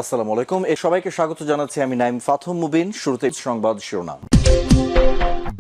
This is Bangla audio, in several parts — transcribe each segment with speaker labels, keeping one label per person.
Speaker 1: আসসালামু আলাইকুম। সবাইকে স্বাগত জানাচ্ছি আমি নাইম ফাথম মুবিন। শুরুতে সংবাদ শিরোনাম।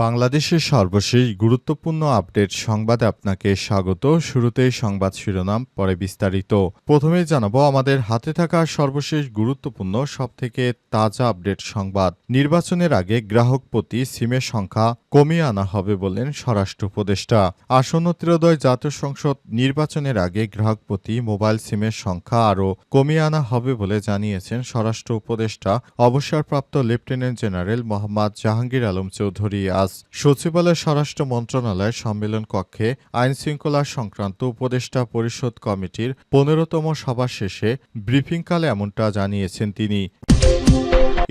Speaker 2: বাংলাদেশের সর্বশেষ গুরুত্বপূর্ণ আপডেট সংবাদে আপনাকে স্বাগত। শুরুতেই সংবাদ শিরোনাম, পরে বিস্তারিত। প্রথমেই জানাবো আমাদের হাতে থাকা সর্বশেষ গুরুত্বপূর্ণ সবথেকে তাজা আপডেট সংবাদ। নির্বাচনের আগে গ্রাহক প্রতি সিমের সংখ্যা কমিয়ে আনা হবে বললেন স্বরাষ্ট্র উপদেষ্টা। আসন্ন ত্রয়োদশ জাতীয় সংসদ নির্বাচনের আগে গ্রাহক প্রতি মোবাইল সিমের সংখ্যা আরও কমিয়ে আনা হবে বলে জানিয়েছেন স্বরাষ্ট্র উপদেষ্টা অবসরপ্রাপ্ত লেফটেন্যান্ট জেনারেল মোহাম্মদ জাহাঙ্গীর আলম চৌধুরী। আজ সচিবালয় স্বরাষ্ট্র মন্ত্রণালয়ের সম্মেলন কক্ষে আইনশৃঙ্খলা সংক্রান্ত উপদেষ্টা পরিষদ কমিটির ১৫তম সভা শেষে ব্রিফিংকালে এমনটা জানিয়েছেন তিনি।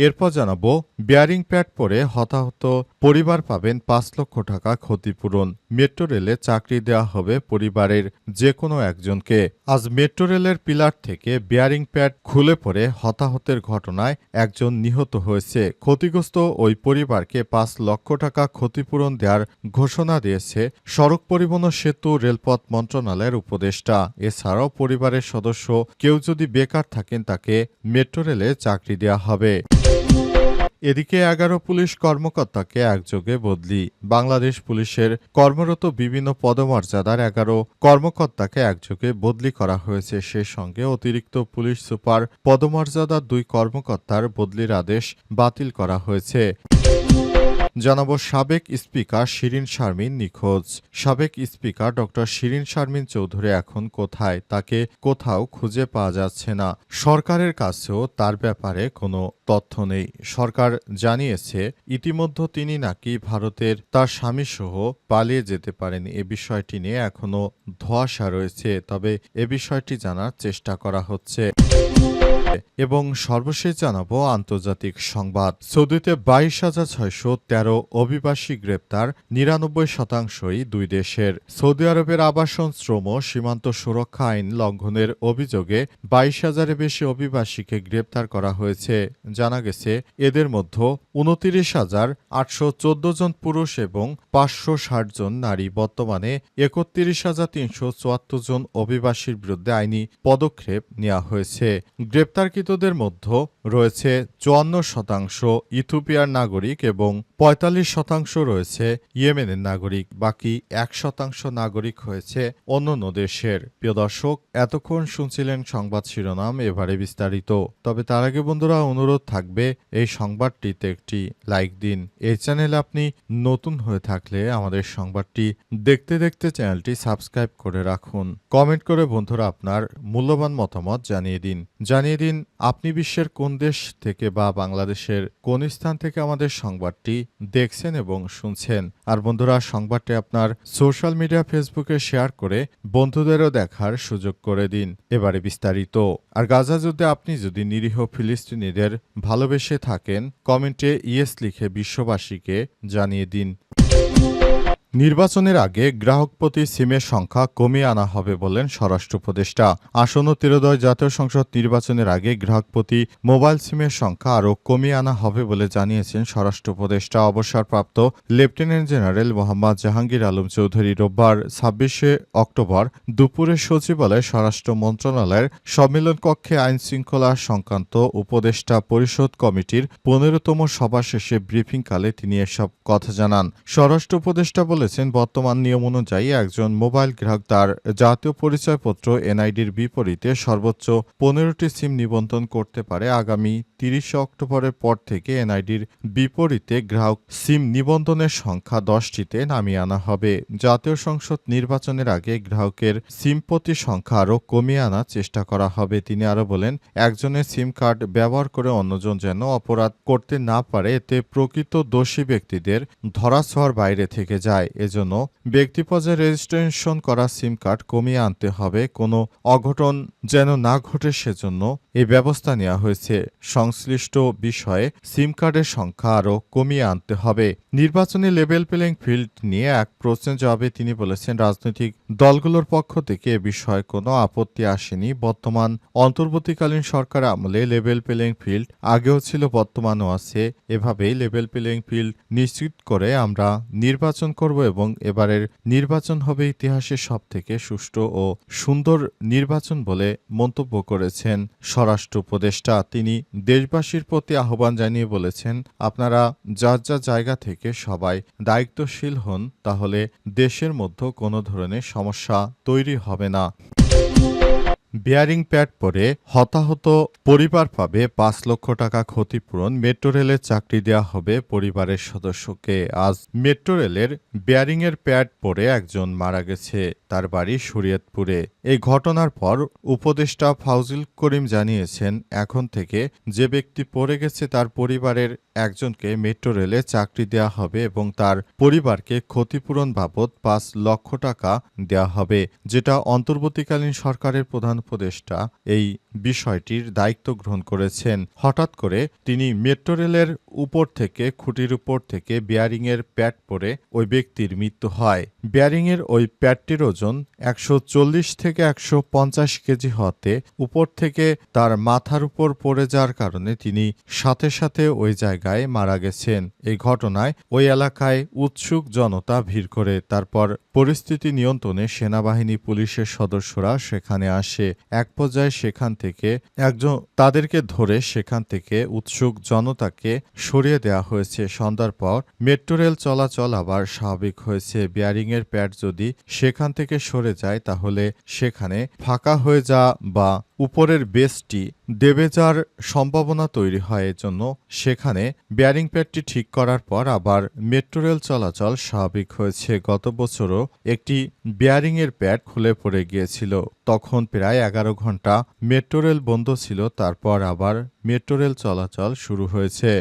Speaker 2: এরপর জানাবো বেয়ারিং প্যাড পরে হতাহত পরিবার পাবেন ৫ লক্ষ টাকা ক্ষতিপূরণ। মেট্রো রেলে চাকরি দেওয়া হবে পরিবারের যে কোনো একজনকে। আজ মেট্রো রেলের পিলার থেকে বেয়ারিং প্যাড খুলে পড়ে হতাহতের ঘটনায় একজন নিহত হয়েছে। ক্ষতিগ্রস্ত ওই পরিবারকে ৫ লক্ষ টাকা ক্ষতিপূরণ দেওয়ার ঘোষণা দিয়েছে সড়ক পরিবহন ও সেতু রেলপথ মন্ত্রণালয়ের উপদেষ্টা। এছাড়াও পরিবারের সদস্য কেউ যদি বেকার থাকেন তাকে মেট্রো রেলে চাকরি দেওয়া হবে। এদিকে ১১ পুলিশ কর্মকর্তাকে একযোগে বদলি। বাংলাদেশ পুলিশের কর্মরত বিভিন্ন পদমর্যাদার ১১ কর্মকর্তাকে একযোগে বদলি করা হয়েছে। সেই সঙ্গে অতিরিক্ত পুলিশ সুপার পদমর্যাদার ২ কর্মকর্তার বদলির আদেশ বাতিল করা হয়েছে। জানাবো সাবেক স্পিকার শিরীন শারমিন নিখোঁজ। সাবেক স্পিকার ড শিরীন শারমিন চৌধুরী এখন কোথায়, তাকে কোথাও খুঁজে পাওয়া যাচ্ছে না। সরকারের কাছেও তার ব্যাপারে কোনো তথ্য নেই। সরকার জানিয়েছে ইতিমধ্যে তিনি নাকি ভারতের তার স্বামীসহ পালিয়ে যেতে পারেন। এ বিষয়টি নিয়ে এখনো ধোঁয়াশা রয়েছে, তবে এ বিষয়টি জানার চেষ্টা করা হচ্ছে। এবং সর্বশেষ জানাবো আন্তর্জাতিক সংবাদ। সৌদিতে ২২,৬১৩ অভিবাসী গ্রেপ্তার, ৯৯%ই দুই দেশের। সৌদি আরবের আবাসন, শ্রম, সীমান্ত সুরক্ষা আইন লঙ্ঘনের অভিযোগে ২২,০০০-এর বেশি অভিবাসীকে গ্রেপ্তার করা হয়েছে। জানা গেছে এদের মধ্যে ২৯,৮১৪ জন পুরুষ এবং ৫৬০ জন নারী। বর্তমানে ৩১,৩৭৪ জন অভিবাসীর বিরুদ্ধে আইনি পদক্ষেপ নেওয়া হয়েছে। গ্রেপ্তারকৃতদের মধ্যে রয়েছে ৫৪% ইথিওপিয়ার নাগরিক এবং ৪৫% রয়েছে ইয়েমেনের নাগরিক। বাকি ১% নাগরিক হয়েছে অন্যান্য দেশের। প্রিয় দর্শক, এতক্ষণ শুনছিলেন সংবাদ শিরোনাম, এবারে বিস্তারিত। তবে তার আগে বন্ধুরা অনুরোধ থাকবে এই সংবাদটিতে একটি লাইক দিন। এই চ্যানেলে আপনি নতুন হয়ে থাকলে আমাদের সংবাদটি দেখতে দেখতে চ্যানেলটি সাবস্ক্রাইব করে রাখুন। কমেন্ট করে বন্ধুরা আপনার মূল্যবান মতামত জানিয়ে দিন। আপনি বিশ্বের কোন দেশ থেকে বা বাংলাদেশের কোন স্থান থেকে আমাদের সংবাদটি দেখছেন এবং শুনছেন। আর বন্ধুরা, সংবাদটি আপনার সোশ্যাল মিডিয়া ফেসবুকে শেয়ার করে বন্ধুদেরও দেখার সুযোগ করে দিন। এবারে বিস্তারিত। আর গাজা যুদ্ধে আপনি যদি নিরীহ ফিলিস্তিনিদের ভালোবেসে থাকেন, কমেন্টে ইয়েস লিখে বিশ্ববাসীকে জানিয়ে দিন। নির্বাচনের আগে গ্রাহক প্রতি সিমের সংখ্যা কমিয়ে আনা হবে বললেন স্বরাষ্ট্র উপদেষ্টা। আসন্ন ত্রয়োদশ জাতীয় সংসদ নির্বাচনের আগে গ্রাহক প্রতি মোবাইল সিমের সংখ্যা আরও কমিয়ে আনা হবে বলে জানিয়েছেন স্বরাষ্ট্র উপদেষ্টা অবসরপ্রাপ্ত লেফটেন্যান্ট জেনারেল মোহাম্মদ জাহাঙ্গীর আলম চৌধুরী। রোববার ২৬শে অক্টোবর দুপুরে সচিবালয়ে স্বরাষ্ট্র মন্ত্রণালয়ের সম্মেলন কক্ষে আইনশৃঙ্খলা সংক্রান্ত উপদেষ্টা পরিষদ কমিটির ১৫তম সভা শেষে ব্রিফিংকালে তিনি এসব কথা জানান। স্বরাষ্ট্র উপদেষ্টা বলেছেন, বর্তমান নিয়ম অনুযায়ী একজন মোবাইল গ্রাহক তার জাতীয় পরিচয়পত্র এনআইডির বিপরীতে সর্বোচ্চ ১৫টি সিম নিবন্ধন করতে পারে। আগামী ৩০শে অক্টোবরের পর থেকে এনআইডির বিপরীতে গ্রাহক সিম নিবন্ধনের সংখ্যা ১০টিতে নামিয়ে আনা হবে। জাতীয় সংসদ নির্বাচনের আগে গ্রাহকের সিম প্রতি সংখ্যা আরও কমিয়ে আনার চেষ্টা করা হবে। তিনি আরও বলেন, একজনের সিম কার্ড ব্যবহার করে অন্যজন যেন অপরাধ করতে না পারে, এতে প্রকৃত দোষী ব্যক্তিদের ধরাছোঁয়ার বাইরে থেকে যায়। এজন্য ব্যক্তি পর্যায়ে রেজিস্ট্রেশন করা সিম কার্ড কমিয়ে আনতে হবে। কোনো অঘটন যেন না ঘটে সেজন্য এই ব্যবস্থা নেওয়া হয়েছে। সংশ্লিষ্ট বিষয়ে সিম কার্ডের সংখ্যা আরও কমিয়ে আনতে হবে। নির্বাচনী লেভেল প্লেইং ফিল্ড নিয়ে এক প্রশ্নের জবাবে তিনি বলেছেন, রাজনৈতিক দলগুলোর পক্ষ থেকে এ বিষয়ে কোনো আপত্তি আসেনি। বর্তমান অন্তর্বর্তীকালীন সরকার আমলে লেভেল প্লেইং ফিল্ড আগেও ছিল, বর্তমানও আছে। এভাবেই লেভেল প্লেইং ফিল্ড নিশ্চিত করে আমরা নির্বাচন করব করব এবং এবারের নির্বাচন হবে ইতিহাসের সবথেকে সুষ্ঠু ও সুন্দর নির্বাচন বলে মন্তব্য করেছেন স্বরাষ্ট্র উপদেষ্টা। তিনি দেশবাসীর প্রতি আহ্বান জানিয়ে বলেছেন, আপনারা যার যা জায়গা থেকে সবাই দায়িত্বশীল হন, তাহলে দেশের মধ্যে কোনো ধরনের সমস্যা তৈরি হবে না। বেয়ারিং প্যাড পরে হতাহত পরিবার পাবে ৫ লক্ষ টাকা ক্ষতিপূরণ। মেট্রো রেলের চাকরি দেওয়া হবে পরিবারের সদস্যকে। আজ মেট্রো রেলের বেয়ারিংয়ের প্যাড পরে একজন মারা গেছে, তার বাড়ি শরীয়তপুরে। এই ঘটনার পর উপদেষ্টা ফাউজুল করিম জানিয়েছেন, এখন থেকে যে ব্যক্তি পড়ে গেছে তার পরিবারের একজনকে মেট্রো রেলে চাকরি দেওয়া হবে এবং তার পরিবারকে ক্ষতিপূরণ বাবদ ৫ লক্ষ টাকা দেওয়া হবে, যেটা অন্তর্বর্তীকালীন সরকারের প্রধান উপদেষ্টা এই বিষয়টির দায়িত্ব গ্রহণ করেছেন। হঠাৎ করে তিনি মেট্রো রেলের উপর থেকে খুঁটির উপর থেকে বেয়ারিংয়ের প্যাড পরে ওই ব্যক্তির মৃত্যু হয়। বেয়ারিংয়ের ওই প্যাডটির ওজন ১৪০ থেকে ১৫০ কেজি হতে উপর থেকে তার মাথার উপর পড়ে যাওয়ার কারণে তিনি সাথে সাথে ওই জায়গায় মারা গেছেন। এই ঘটনায় ওই এলাকায় উৎসুক জনতা ভিড় করে। তারপর পরিস্থিতি নিয়ন্ত্রণে সেনাবাহিনী পুলিশের সদস্যরা সেখানে আসে। এক পর্যায়ে সেখান থেকে তাদেরকে ধরে সেখান থেকে উৎসুক জনতাকে সরিয়ে দেওয়া হয়েছে। সন্ধ্যার পর মেট্রো রেল চলাচল আবার স্বাভাবিক হয়েছে। বেয়ারিংয়ের প্যাড যদি সেখান থেকে সরে যায় তাহলে সেখানে ফাঁকা হয়ে যাওয়া বা উপরের বেসটি দেবে যাওয়ার সম্ভাবনা তৈরি হয়। এজন্য সেখানে বেয়ারিং প্যাডটি ঠিক করার পর আবার মেট্রো রেল চলাচল স্বাভাবিক হয়েছে। গত বছরও একটি বেয়ারিংয়ের প্যাড খুলে পড়ে গিয়েছিল, তখন প্রায় ১১ ঘন্টা মেট্রো রেল বন্ধ ছিল। তারপর আবার মেট্রো রেল চলাচল শুরু হয়েছে।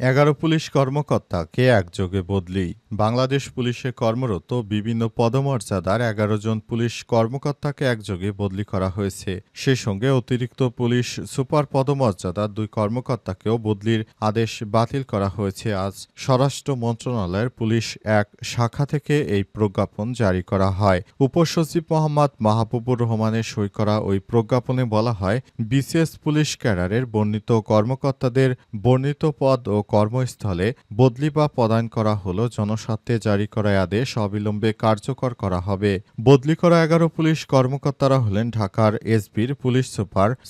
Speaker 2: ১১ পুলিশ কর্মকর্তাকে একযোগে বদলি। বাংলাদেশ পুলিশে কর্মরত বিভিন্ন পদমর্যাদার ১১ জন পুলিশ কর্মকর্তাকে একযোগে বদলি করা হয়েছে। সেই সঙ্গে অতিরিক্ত পুলিশ সুপার পদমর্যাদার ২ কর্মকর্তাকেও বদলির আদেশ বাতিল করা হয়েছে। আজ স্বরাষ্ট্র মন্ত্রণালয়ের পুলিশ এক শাখা থেকে এই প্রজ্ঞাপন জারি করা হয়। উপসচিব মোহাম্মদ মাহবুবুর রহমানের সই করা ওই প্রজ্ঞাপনে বলা হয়, বিসিএস পুলিশ ক্যাডারের বর্ণিত কর্মকর্তাদের বর্ণিত পদ ও কর্মস্থলে বদলি বা পদায়ন করা হলো জনস্বার্থে জারি করা আদেশ অবিলম্বে কার্যকর করা হবে। বদলি করা ১১ পুলিশ কর্মকর্তারা হলেন ঢাকার এসবির পুলিশ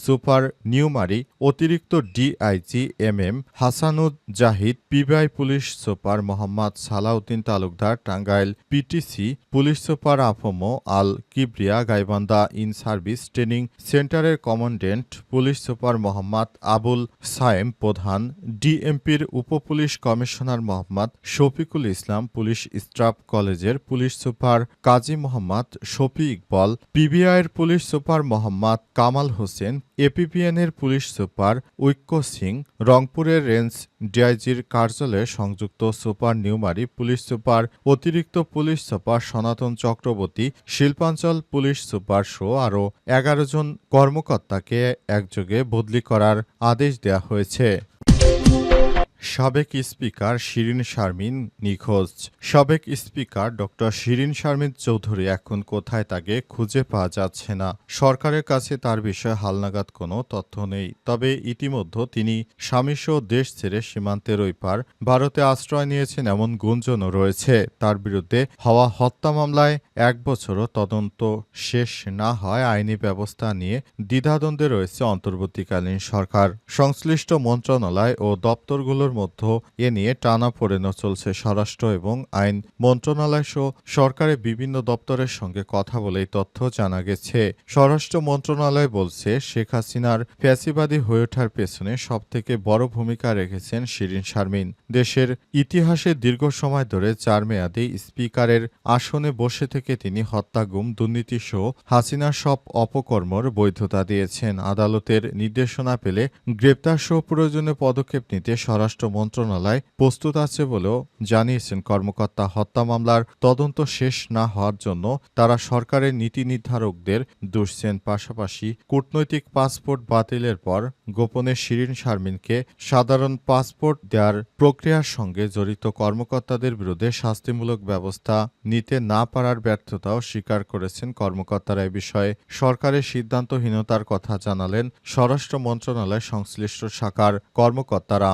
Speaker 2: সুপার নিউমারি, অতিরিক্ত DIG M Hasanuz Zahid, PBI police super Mohammad Salauddin Talukdar, Tangail PTC police super AFM Al Kibria, Gaibandha in service training সেন্টারের commandant police super Mohammad Abul Sayem Prodhan, ডিএমপির উপপুলিশ commissioner Mohammad Shafiqul Islam, police staff কলেজের পুলিশ সুপার কাজী মোহাম্মদ শফি ইকবল, পিবিআইয়ের পুলিশ সুপার মোহাম্মদ কামাল হোসেন, এপিপিএনের পুলিশ সুপার ঐক্য সিং, রংপুরের রেঞ্জ ডিআইজির কার্যালয়ে সংযুক্ত সুপার নিউমারি পুলিশ সুপার, অতিরিক্ত পুলিশ সুপার সনাতন চক্রবর্তী, শিল্পাঞ্চল পুলিশ সুপার সহ আরও ১১ জন কর্মকর্তাকে একযোগে বদলি করার আদেশ দেওয়া হয়েছে। সাবেক স্পিকার শিরীন শারমিন নিখোঁজ। সাবেক স্পিকার ডক্টর শিরীন শারমিন চৌধুরী এখন কোথায় তাকে খুঁজে পাওয়া যাচ্ছে না। সরকারের কাছে তার বিষয়ে হালনাগাদ কোনো তথ্য নেই। তবে ইতিমধ্যে তিনি স্বামীসহ দেশ ছেড়ে সীমান্তের ওই পার ভারতে আশ্রয় নিয়েছেন এমন গুঞ্জনও রয়েছে। তার বিরুদ্ধে হওয়া হত্যা মামলায় ১ বছরও তদন্ত শেষ না হয় আইনি ব্যবস্থা নিয়ে দ্বিধাদ্বন্দ্বে রয়েছে অন্তর্বর্তীকালীন সরকার। সংশ্লিষ্ট মন্ত্রণালয় ও দপ্তরগুলোর মধ্যে এ নিয়ে টানাপোড়েনও চলছে। স্বরাষ্ট্র এবং আইন মন্ত্রণালয় সহ সরকারের বিভিন্ন দপ্তরের সঙ্গে কথা বলে এই তথ্য জানা গেছে। স্বরাষ্ট্র মন্ত্রণালয় বলছে, শেখ হাসিনার ফ্যাসিবাদী হয়ে ওঠার পেছনে সবথেকে বড় ভূমিকা রেখেছেন শিরীন শারমিন। দেশের ইতিহাসে দীর্ঘ সময় ধরে ৪ মেয়াদী স্পিকারের আসনে বসে থেকে তিনি হত্যা, গুম, দুর্নীতি সহ হাসিনার সব অপকর্মর বৈধতা দিয়েছেন। আদালতের নির্দেশনা পেলে গ্রেপ্তার সহ প্রয়োজনীয় পদক্ষেপ নিতে স্বরাষ্ট্র মন্ত্রণালয় প্রস্তুত আছে বলেও জানিয়েছেন কর্মকর্তা। হত্যা মামলার তদন্ত শেষ না হওয়ার জন্য তারা সরকারের নীতি নির্ধারকদের দুষছেন। পাশাপাশি কূটনৈতিক পাসপোর্ট বাতিলের পর গোপনে শিরীন শারমিনকে সাধারণ পাসপোর্ট দেওয়ার প্রক্রিয়ার সঙ্গে জড়িত কর্মকর্তাদের বিরুদ্ধে শাস্তিমূলক ব্যবস্থা নিতে না পারার ব্যর্থতাও স্বীকার করেছেন কর্মকর্তারা। এ বিষয়ে সরকারের সিদ্ধান্তহীনতার কথা জানালেন স্বরাষ্ট্র মন্ত্রণালয় সংশ্লিষ্ট শাখার কর্মকর্তারা।